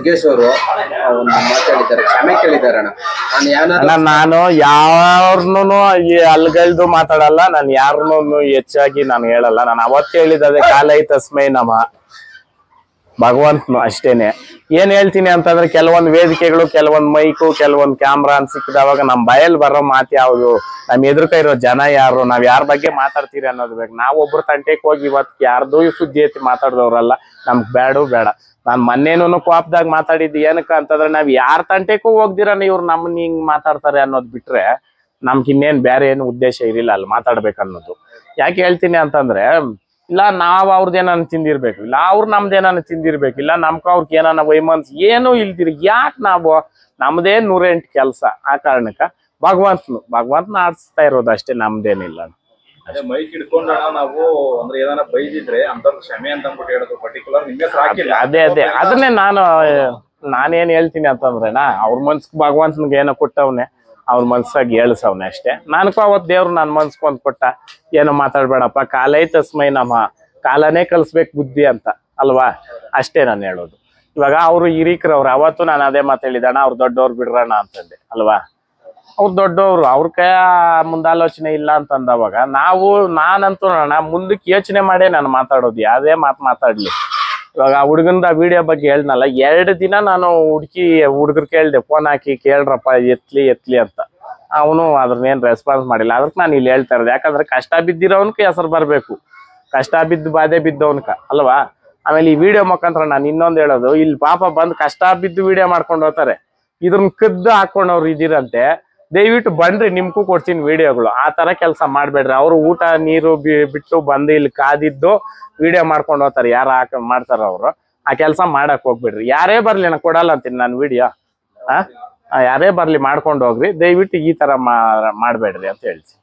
ಮುರುಗೇಶ್ ಅವರು ಒಂದು ಮಾತಾಡಿದ್ದಾರೆ, ಕ್ಷಮೆ ಕೇಳಿದ್ದಾರೆ ಅಣ್ಣ. ನಾನು ಯಾರನ್ನು ಅಲ್ಗಳ್ದು ಮಾತಾಡಲ್ಲ, ನಾನು ಯಾರನ್ನು ಹೆಚ್ಚಾಗಿ ನಾನು ಹೇಳಲ್ಲ. ನಾನು ಅವತ್ತು ಹೇಳಿದ್ದೆ ಕಾಲೈ ತಸ್ಮೈ ನಮಃ ಭಗವಂತನು ಅಷ್ಟೇನೆ. ಏನ್ ಹೇಳ್ತೀನಿ ಅಂತಂದ್ರೆ ಕೆಲವೊಂದು ವೇದಿಕೆಗಳು, ಕೆಲವೊಂದು ಮೈಕು, ಕೆಲವೊಂದು ಕ್ಯಾಮ್ರಾ ಅಂತ ಸಿಕ್ಕಿದವಾಗ ನಮ್ ಬಾಯಲ್ಲಿ ಬರೋ ಮಾತು ಯಾವ್ದು, ನಮ್ ಎದುರುಕ ಇರೋ ಜನ ಯಾರು, ನಾವ್ ಯಾರ ಬಗ್ಗೆ ಮಾತಾಡ್ತೀರಿ ಅನ್ನೋದು ಬೇಕು. ನಾವೊಬ್ರು ತಂಟೆಗೆ ಹೋಗಿ ಇವತ್ತು ಯಾರ್ದು ಸುದ್ದಿ ಐತಿ ಮಾತಾಡ್ದವ್ರಲ್ಲ, ನಮ್ಗ್ ಬೇಡ. ನಾನ್ ಮೊನ್ನೇನು ಕೋಪದಾಗ ಮಾತಾಡಿದ್ದು ಏನಕ್ಕ ಅಂತಂದ್ರೆ, ನಾವ್ ಯಾರ ತಂಟೆಗೂ ಹೋಗ್ದಿರನ ಇವ್ರು ನಮ್ಮನ್ನ ಹಿಂಗ್ ಮಾತಾಡ್ತಾರೆ ಅನ್ನೋದು ಬಿಟ್ರೆ ನಮ್ಗೆ ಇನ್ನೇನ್ ಬೇರೆ ಏನು ಉದ್ದೇಶ ಇರಲಿಲ್ಲ ಅಲ್ಲಿ ಮಾತಾಡ್ಬೇಕನ್ನೋದು. ಯಾಕೆ ಹೇಳ್ತೀನಿ ಅಂತಂದ್ರೆ, ಇಲ್ಲ ನಾವ್ ಅವ್ರದ್ದೇನಾನ ತಿಂದಿರ್ಬೇಕು, ಇಲ್ಲ ಅವ್ರು ನಮ್ದೇನಾನ ತಿಂದಿರ್ಬೇಕು, ಇಲ್ಲ ನಮ್ಕ ಅವ್ರಿಗೆ ಏನಾನ ವೈಮನ್ಸ್ ಏನೂ ಇಲ್ದಿರಿ. ಯಾಕೆ ನಾವು ನಮ್ದೇ 108 ಕೆಲಸ. ಆ ಕಾರಣಕ್ಕ ಭಗವಂತನ ಆಡಿಸ್ತಾ ಇರೋದು ಅಷ್ಟೇ, ನಮ್ದೇನಿಲ್ಲ. ಅದೇ ಮೈಕ್ ಹಿಡ್ಕೊಂಡಣ ನಾವು ಅಂದ್ರೆ ಏನಾರ ಬೈದಿದ್ರೆ ಅಂತ ಕ್ಷಮೆ ಅಂತ ಅಂದ್ಬಿಟ್ಟು ಹೇಳೋದು ಪರ್ಟಿಕ್ಯುಲರ್ ನಿಮ್ಗೆ ಹಾಕಿಲ್ಲ. ಅದೇ ಅದನ್ನೇ ನಾನೇನ್ ಹೇಳ್ತೀನಿ ಅಂತಂದ್ರೆನಾ, ಅವ್ರ ಮನ್ಸ್ಗೆ ಭಗವಂತನಿಗೆ ಏನೋ ಕೊಟ್ಟವ್ನೆ, ಅವ್ರ ಮನ್ಸಾಗಿ ಹೇಳ್ಸವ್ನೆ ಅಷ್ಟೇ. ನನಗೂ ಅವತ್ತು ದೇವ್ರು ನನ್ನ ಮನ್ಸ್ಕೊಂದ್ ಕೊಟ್ಟ, ಏನೋ ಮಾತಾಡ್ಬೇಡಪ್ಪ, ಕಾಲೈ ತಸ್ಮೈ ನಮಃ, ಕಾಲನೇ ಕಲ್ಸ್ಬೇಕು ಬುದ್ಧಿ ಅಂತ ಅಲ್ವಾ, ಅಷ್ಟೇ ನಾನು ಹೇಳೋದು. ಇವಾಗ ಅವರು ಹಿರೀಕರವ್ರು, ಅವತ್ತು ನಾನು ಅದೇ ಮಾತು ಹೇಳಿದಣ್ಣ, ಅವ್ರು ದೊಡ್ಡವ್ರು ಬಿಡ್ರಣ ಅಂತಂದೆ ಅಲ್ವಾ. ಅವ್ರು ದೊಡ್ಡವ್ರು, ಅವ್ರ ಕೈ ಮುಂದಾಲೋಚನೆ ಇಲ್ಲ ಅಂತಂದವಾಗ ನಾನಂತೂ ಮುಂದಕ್ಕೆ ಯೋಚನೆ ಮಾಡೇ ನಾನು ಮಾತಾಡೋದು, ಯಾವ್ದೇ ಮಾತಾಡ್ಲಿ. ಇವಾಗ ಹುಡುಗಂದ ವಿಡಿಯೋ ಬಗ್ಗೆ ಹೇಳ್ನಲ್ಲ, 2 ದಿನ ನಾನು ಹುಡುಗರು ಕೇಳ್ದೆ, ಫೋನ್ ಹಾಕಿ ಕೇಳ್ರಪ್ಪ ಎತ್ಲಿ ಅಂತ. ಅವನು ಅದ್ರನ್ನೇನು ರೆಸ್ಪಾನ್ಸ್ ಮಾಡಿಲ್ಲ. ಅದಕ್ಕೆ ನಾನು ಇಲ್ಲಿ ಹೇಳ್ತಾ ಇರೋದು, ಯಾಕಂದ್ರೆ ಕಷ್ಟ ಬಿದ್ದಿರೋನ್ಕ ಹೆಸರು ಬರಬೇಕು, ಕಷ್ಟ ಬಿದ್ದು ಬಾಧೆ ಬಿದ್ದವನ್ಕ ಅಲ್ವಾ. ಆಮೇಲೆ ಈ ವಿಡಿಯೋ ಮುಖಾಂತರ ನಾನು ಇನ್ನೊಂದು ಹೇಳೋದು, ಇಲ್ಲಿ ಪಾಪ ಬಂದು ಕಷ್ಟ ಬಿದ್ದು ವಿಡಿಯೋ ಮಾಡ್ಕೊಂಡು ಹೋಗ್ತಾರೆ, ಇದ್ರನ್ನ ಕದ್ದು ಹಾಕೊಂಡವ್ರು ಇದಿರಂತೆ. ದಯವಿಟ್ಟು ಬನ್ರಿ, ನಿಮ್ಗೂ ಕೊಡ್ತೀನಿ ವಿಡಿಯೋಗಳು. ಆ ತರ ಕೆಲಸ ಮಾಡ್ಬೇಡ್ರಿ. ಅವ್ರು ಊಟ ನೀರು ಬಿಟ್ಟು ಬಂದು ಇಲ್ಲಿ ಕಾದಿದ್ದು ವಿಡಿಯೋ ಮಾಡ್ಕೊಂಡು ಹೋಗ್ತಾರೆ, ಯಾರು ಮಾಡ್ತಾರ ಅವ್ರು. ಆ ಕೆಲಸ ಮಾಡಕ್ ಹೋಗ್ಬಿಡ್ರಿ. ಯಾರೇ ಬರ್ಲಿ ನಾನು ಕೊಡಲ್ಲ ಅಂತೀನಿ ನಾನು ವಿಡಿಯೋ. ಯಾರೇ ಬರ್ಲಿ ಮಾಡ್ಕೊಂಡು ಹೋಗ್ರಿ, ದಯವಿಟ್ಟು ಈ ತರ ಮಾಡ್ಬೇಡ್ರಿ ಅಂತ ಹೇಳ್ತೀನಿ.